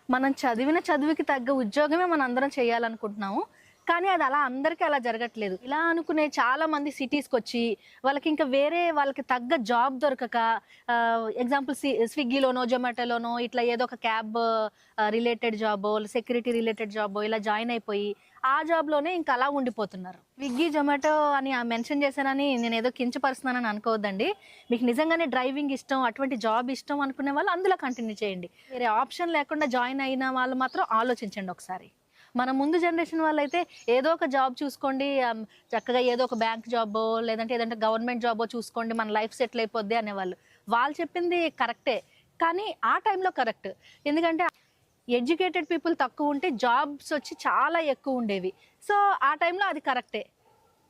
మనం చదివిన చదువుకి తగ్గ ఉద్యోగమే మనం అందరం చేయాలనుకుంటున్నాము. కానీ అది అలా అందరికీ అలా జరగట్లేదు. ఇలా అనుకునే చాలా మంది సిటీస్‌కి వచ్చి వాళ్ళకి ఇంకా వేరే వాళ్ళకి తగ్గ జాబ్ దొరకక ఎగ్జాంపుల్ స్విగ్గీలోనో, జొమాటోలోనో ఇట్లా ఏదో ఒక క్యాబ్ రిలేటెడ్ జాబో, సెక్యూరిటీ రిలేటెడ్ జాబో ఇలా జాయిన్ అయిపోయి ఆ జాబ్‌లోనే ఇంకా అలా ఉండిపోతున్నారు. స్విగ్గీ, జొమాటో అని మెన్షన్ చేశానని నేనేదో కించపరుస్తున్నానని అనుకోవద్దండి. మీకు నిజంగానే డ్రైవింగ్ ఇష్టం, అటువంటి జాబ్ ఇష్టం అనుకునే వాళ్ళు అందులో కంటిన్యూ చేయండి. వేరే ఆప్షన్ లేకుండా జాయిన్ అయిన వాళ్ళు మాత్రం ఆలోచించండి ఒకసారి. మన ముందు జనరేషన్ వాళ్ళైతే ఏదో ఒక జాబ్ చూసుకోండి, చక్కగా ఏదో ఒక బ్యాంక్ జాబో లేదంటే ఏదంటే గవర్నమెంట్ జాబో చూసుకోండి, మన లైఫ్ సెటిల్ అయిపోద్ది అనేవాళ్ళు. వాళ్ళు చెప్పింది కరెక్టే, కానీ ఆ టైంలో కరెక్ట్. ఎందుకంటే ఎడ్యుకేటెడ్ పీపుల్ తక్కువ ఉంటే జాబ్స్ వచ్చి చాలా ఎక్కువ ఉండేవి. సో ఆ టైంలో అది కరెక్టే.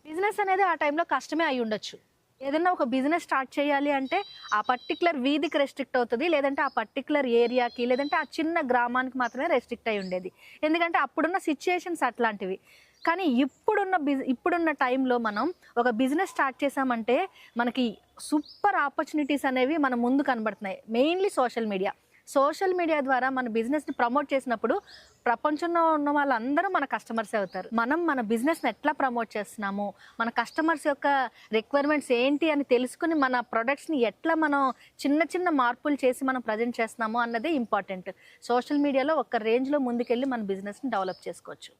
బిజినెస్ అనేది ఆ టైంలో కష్టమే అయి ఉండొచ్చు. ఏదైనా ఒక బిజినెస్ స్టార్ట్ చేయాలి అంటే ఆ పర్టికులర్ వీధికి రెస్ట్రిక్ట్ అవుతుంది, లేదంటే ఆ పర్టికులర్ ఏరియాకి, లేదంటే ఆ చిన్న గ్రామానికి మాత్రమే రెస్ట్రిక్ట్ అయి ఉండేది. ఎందుకంటే అప్పుడున్న సిచ్యుయేషన్స్ అట్లాంటివి. కానీ ఇప్పుడున్న టైంలో మనం ఒక బిజినెస్ స్టార్ట్ చేసామంటే మనకి సూపర్ ఆపర్చునిటీస్ అనేవి మన ముందు కనబడుతున్నాయి. మెయిన్లీ సోషల్ మీడియా ద్వారా మన బిజినెస్ని ప్రమోట్ చేసినప్పుడు ప్రపంచంలో ఉన్న వాళ్ళందరూ మన కస్టమర్సే అవుతారు. మనం మన బిజినెస్ని ఎట్లా ప్రమోట్ చేస్తున్నాము, మన కస్టమర్స్ యొక్క రిక్వైర్మెంట్స్ ఏంటి అని తెలుసుకుని మన ప్రొడక్ట్స్ని ఎట్లా మనం చిన్న చిన్న మార్పులు చేసి మనం ప్రజెంట్ చేస్తున్నాము అన్నదే ఇంపార్టెంట్. సోషల్ మీడియాలో ఒక రేంజ్లో ముందుకెళ్ళి మన బిజినెస్ని డెవలప్ చేసుకోవచ్చు.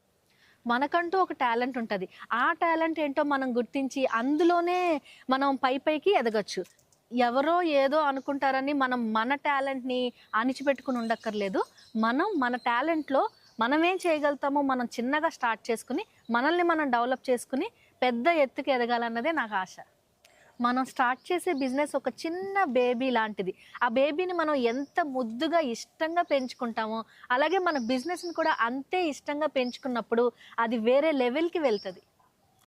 మనకంటూ ఒక టాలెంట్ ఉంటుంది. ఆ టాలెంట్ ఏంటో మనం గుర్తించి అందులోనే మనం పైకి ఎదగచ్చు. ఎవరో ఏదో అనుకుంటారని మనం మన టాలెంట్ని అణిచిపెట్టుకుని ఉండక్కర్లేదు. మనం మన టాలెంట్లో మనం ఏం చేయగలుగుతామో మనం చిన్నగా స్టార్ట్ చేసుకుని మనల్ని మనం డెవలప్ చేసుకుని పెద్ద ఎత్తుకు ఎదగాలన్నదే నాకు ఆశ. మనం స్టార్ట్ చేసే బిజినెస్ ఒక చిన్న బేబీ లాంటిది. ఆ బేబీని మనం ఎంత ముద్దుగా ఇష్టంగా పెంచుకుంటామో అలాగే మన బిజినెస్ని కూడా అంతే ఇష్టంగా పెంచుకున్నప్పుడు అది వేరే లెవెల్కి వెళ్తుంది.